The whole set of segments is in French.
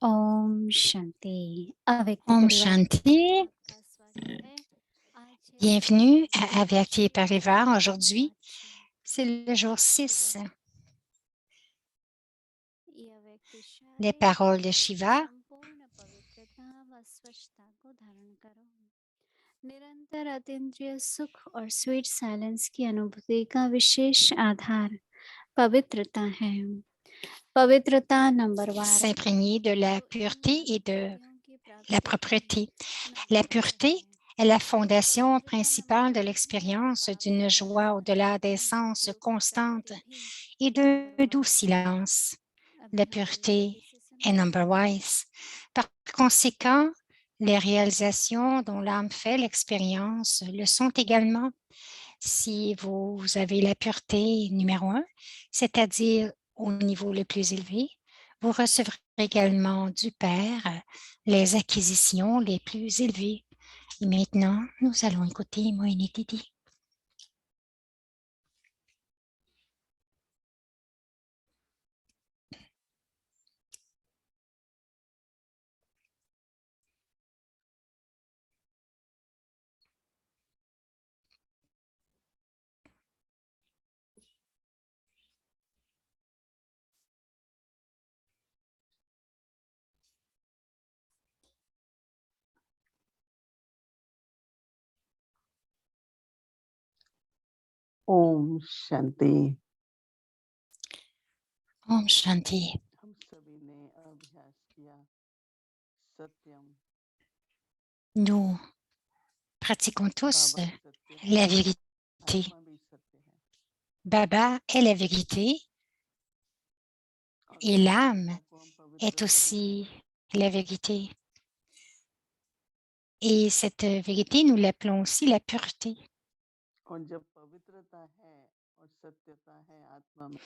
ओम शांति अव्यक्ति Om परिवार Shanti, का स्वागत है। आज bienvenue à Avyakti Parivar. Aujourd'hui, c'est le jour 6. ये अव्यक्ति Les शायद paroles de Shiva. संपूर्ण पवित्रता व स्वच्छता को धारण करो। निरंतर अतीन्द्रिय सुख और स्वीट साइलेंस की अनुभूति का विशेष आधार पवित्रता है। पवित्रता नंबरवार S'imprégner de la pureté et de la propreté. La pureté est la fondation principale de l'expérience d'une joie au-delà des sens constante et de doux silence. La pureté est number wise. Par conséquent, les réalisations dont l'âme fait l'expérience le sont également. Si vous avez la pureté numéro 1, c'est-à-dire au niveau le plus élevé, vous recevrez également du Père les acquisitions les plus élevées. Et maintenant, nous allons écouter Moïni Didi. Om Shanti. Om Shanti. हम सभी ने अभ्यास किया सत्यम Nous pratiquons tous बाबा भी सत्य है, la vérité. आत्मा भी सत्य है Baba est la vérité और et इस l'âme आत्मा को हम पवित्र est aussi la vérité. Et cette vérité, nous l'appelons aussi la pureté. और जब पवित्रता है और सत्यता है आत्मा में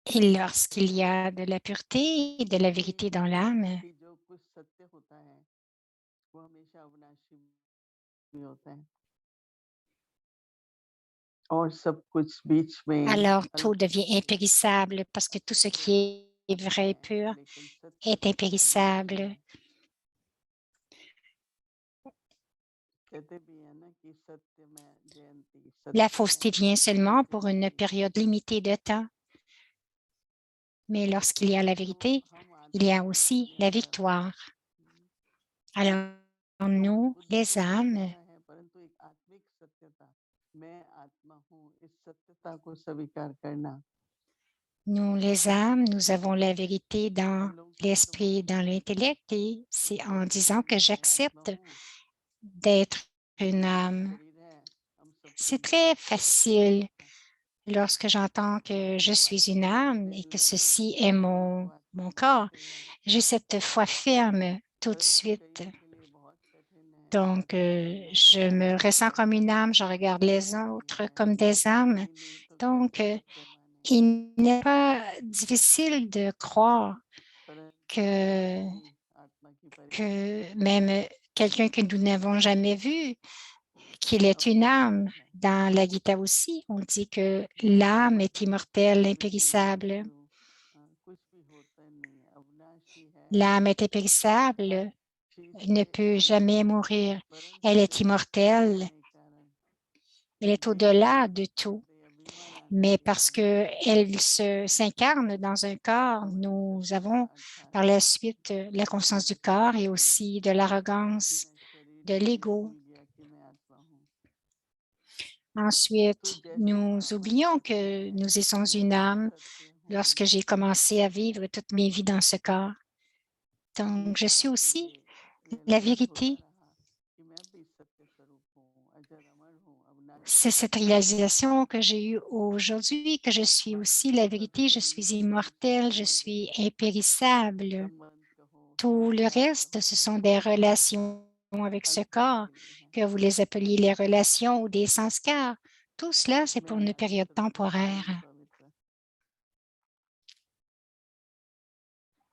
Et lorsqu'il y a de la pureté et de la vérité dans l'âme, कि जो कुछ सत्य होता है वो हमेशा अविनाशी भी होता है और सब कुछ बीच में alors tout अलग devient अलग impérissable parce que tout ce qui est vrai et pur लेकिन सत्य est impérissable. कहते भी है ना कि सत्य में जयंती La सत्य fausseté में vient seulement pour une Jayanti période limitée de temps. Mais lorsqu'il y a la vérité, il y a aussi la victoire. Alors nous, बुद्धि les तो âmes, सत्यता है परंतु एक आत्मिक सत्यता मैं आत्मा हूँ इस सत्यता को स्वीकार करना nous, les âmes, nous avons la vérité dans हम लोगों के लिए तो l'esprit, बहुत dans मुश्किल है l'intellect, et c'est क्योंकि en हम disant कहते que हैं मैं आत्मा j'accepte हूँ d'être une मेरा âme. शरीर है हम सबको C'est मैं très सबको शरीर facile लगता है lorsque j'entends que je जब suis une आत्मा में âme et दिल que लगे ceci est तो आत्मा mon बहुत corps. प्रिय है J'ai cette foi ferme tout de परंतु suite. कईयों के लिए बहुत कठिन है Donc, आत्मा बनना je me ressens comme une âme, je regarde les autres comme des âmes. नहीं नहीं तो Donc, कैसे सत्य माने il n'est pas difficile de croire que, परंतु आत्मा की परिभाषा que même quelqu'un que nous n'avons jamais vu, qu'il est une âme. अविनाशी है Dans la Gita aussi, on dit que l'âme est immortelle, मृत्यु impérissable. मृत्यु कुछ भी होता नहीं है अविनाशी है L'âme est impérissable, शीश ne से peut jamais अनादि mourir. परंतु Elle est immortelle, होने के कारण elle est देह au-delà de tout. हृदय अभिमान आने Mais के parce कारण qu'elle s'incarne dans un corps, हम इस nous सत्यता avons अर्थात par la suite la conscience du corps et aussi de कि l'arrogance, मैं शरीर de हूँ ये l'ego. भूल गया कि मैं आत्मा हूँ तो Ensuite, जैसे nous बाबा oublions कहते que हैं nous sommes मैं une âme सत्य हूँ lorsque j'ai commencé à vivre toutes mes vies dans ce corps. ये Donc, je suis धीरे aussi धीरे la रियलाइज होता vérité. रहा कि मैं भी सत्य स्वरूप हूँ अजर अमर हूँ अविनाशी C'est हूँ cette réalisation que j'ai eue aujourd'hui, que je suis बाकी aussi la सब vérité, je अभिव्यंग suis परिचय immortelle, je संबंध suis कहो impérissable. संबंध कहो Tout le संस्कार reste, कहो ce sont des संस्कार relations avec ce अलग पल corps, के लिए हैं que vous les appeliez les relations ou des sanskars. Tout cela, c'est pour मैं une नारी période सत्य temporaire. पूर्ण पवित्र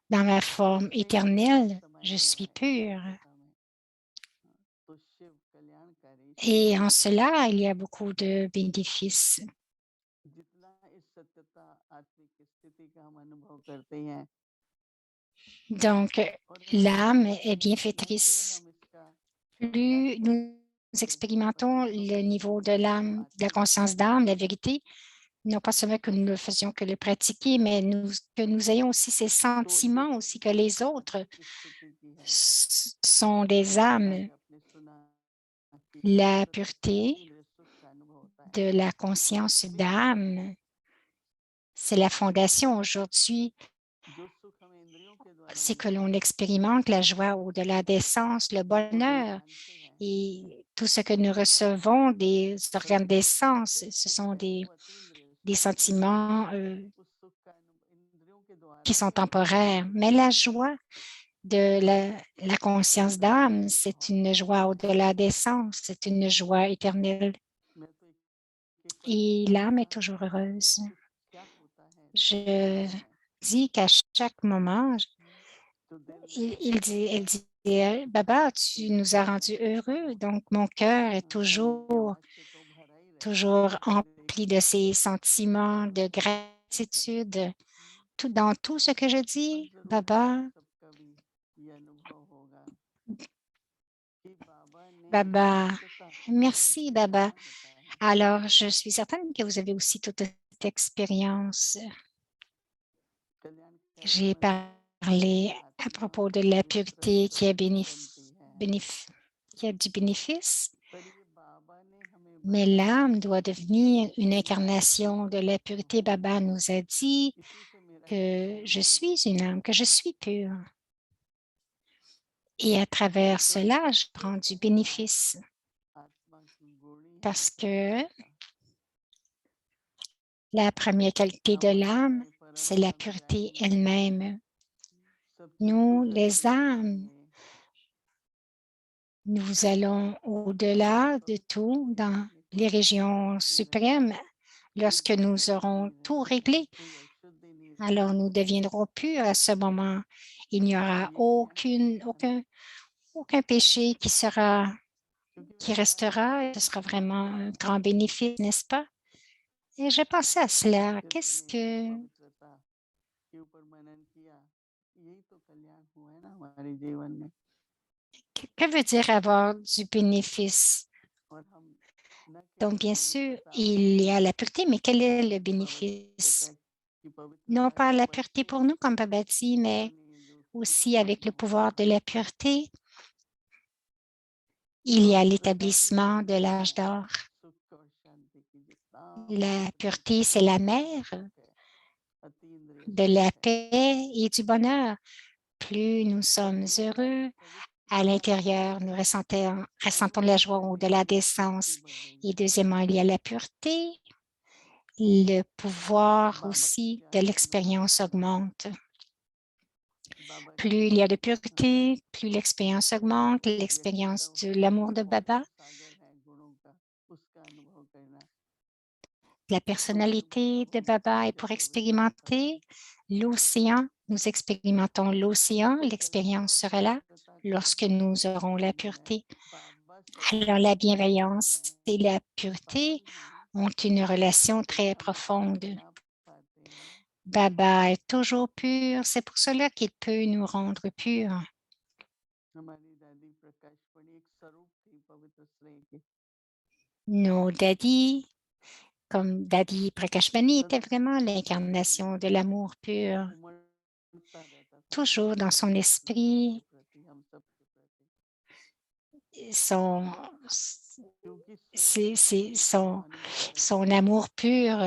Dans ma forme इसमें बहुत éternelle, समय je हुआ suis है इस pure. सत्यता में तो शिव कल्याणकारी शिव Et en हितकारी cela, il y a beaucoup de bénéfices. जितना इस सत्यता आत्मिक स्थिति का हम अनुभव करते हैं Donc, l'âme est bienfaitrice. Plus nous expérimentons le niveau de l'âme, de la conscience d'âme, la vérité, non pas seulement que nous ne faisions que le pratiquer, mais que nous ayons aussi ces sentiments aussi que les autres sont des âmes. La pureté de la conscience d'âme, c'est la fondation aujourd'hui. C'est que l'on expérimente la joie au-delà des sens, le bonheur et tout ce que nous recevons des organes des sens. Ce sont des sentiments qui sont temporaires. Mais la joie de la conscience d'âme, c'est une joie au-delà des sens, c'est une joie éternelle. Et l'âme est toujours heureuse. Je dis qu'à chaque moment, elle dit, Baba, tu nous as rendus heureux, donc mon cœur est toujours empli de ces sentiments de gratitude. Dans tout ce que je dis, Baba, merci, Baba. Alors, je suis certaine que vous avez aussi toute cette expérience. J'ai parlé à propos de la pureté qui a du bénéfice, mais l'âme doit devenir une incarnation de la pureté. Baba nous a dit que je suis une âme, que je suis pure. Et à travers cela, je prends du bénéfice parce que la première qualité de l'âme, c'est la pureté elle-même. Nous, les âmes, nous allons au-delà de tout dans les régions suprêmes lorsque nous aurons tout réglé. Alors, nous deviendrons purs à ce moment. Il n'y aura aucun péché qui restera. Et ce sera vraiment un grand bénéfice, n'est-ce pas? Et j'ai pensé à cela. Que veut dire avoir du bénéfice? Donc, bien sûr, il y a la pureté, mais quel est le bénéfice? Non pas la pureté pour nous, comme Baba dit, mais aussi avec le pouvoir de la pureté, il y a l'établissement de l'âge d'or. La pureté, c'est la mère de la paix et du bonheur. Plus nous sommes heureux à l'intérieur, nous ressentons la joie au-delà des sens. Et deuxièmement, il y a la pureté. Le pouvoir aussi de l'expérience augmente. Plus il y a de pureté, plus l'expérience augmente, l'expérience de l'amour de Baba. La personnalité de Baba est pour expérimenter l'océan. Nous expérimentons l'océan, l'expérience sera là lorsque nous aurons la pureté. Alors, la bienveillance et la pureté ont une relation très profonde. Baba est toujours pur, c'est pour cela qu'il peut nous rendre purs. Nos daddies, comme Daddy Prakashmani, étaient vraiment l'incarnation de l'amour pur. Toujours dans son esprit, son amour pur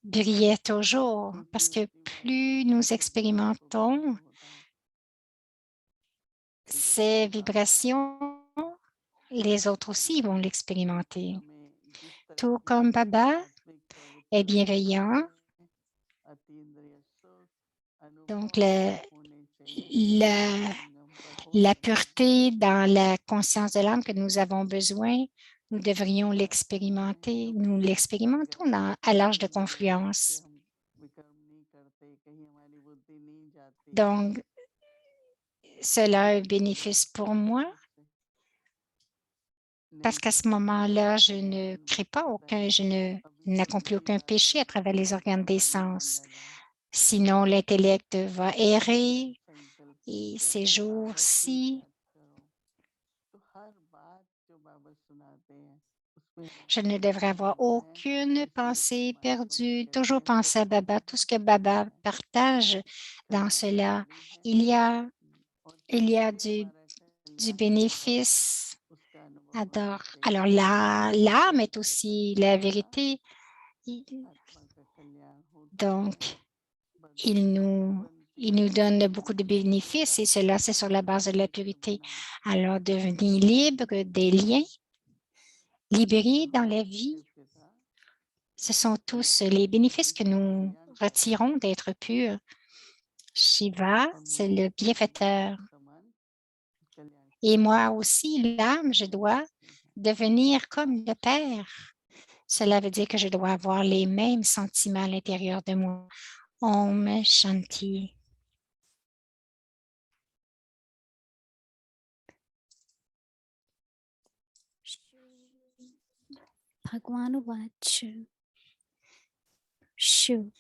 brillait toujours parce que plus nous expérimentons ces vibrations, les autres aussi vont l'expérimenter. Tout comme Baba est bienveillant, donc la pureté dans la conscience de l'âme que nous avons besoin, nous devrions l'expérimenter. Nous l'expérimentons à l'âge de confluence. Donc, cela a un bénéfice pour moi parce qu'à ce moment-là, je ne crée pas je n'accomplis aucun péché à travers les organes des sens. Sinon, l'intellect va errer संकल्प et जैसे ces बाबा से jours-ci, याद करो तो हर बात जो बाबा सुनाते हैं उसमें je ne हमारा devrais ध्यान avoir होता है, aucune इसलिए pensée परमात्मा भी perdue, कहते toujours हैं penser à सत्य Baba. Tout है, ce que Baba कल्याण partage dans cela, कल्याणकारी है il y a, और il y जैसे a ही हमारा du कल्याण होता है bénéfice. उसका अनुभव हम करते Alors, हैं l'âme est सत्यता aussi के la द्वारा vérité. आत्मा का कल्याण होता Donc, है il बंधुओं को nous, बनते il nous हैं donne beaucoup de bénéfices et cela, c'est sur la base de la पवित्र pureté. बनाए Alors, devenir libre des liens, libérés dans जहाँ la vie, शिव पिता ce sont tous les bénéfices que विश्व nous कल्याण करते retirons हैं d'être purs. Shiva, और c'est मुझे le भी bienfaiteur. समान कल्याण की Et moi भावना aussi, l'âme, je dois होती है devenir comme le Père. Cela veut dire que je dois avoir les mêmes sentiments à l'intérieur de moi. Om Shanti. भगवानुवाच शिव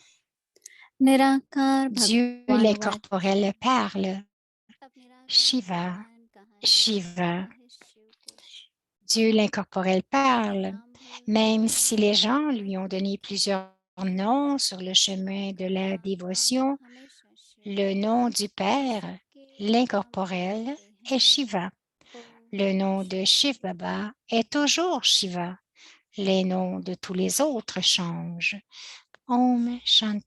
निराकार Dieu भगवानुवाच l'incorporel parle. अब निराकार Shiva, भगवान कहाँ है Shiva. पता है शिव को Dieu l'incorporel parle. नाम Même भूल si les gens गए lui ont donné हैं plusieurs noms sur le chemin de la नाम dévotion, हमेशा Shiv le nom du Père, सबके नाम l'incorporel, बदलते est हैं Shiva. Le nom de Shiv Baba est toujours Shiva. Les noms de tous les autres changent. Om Shanti.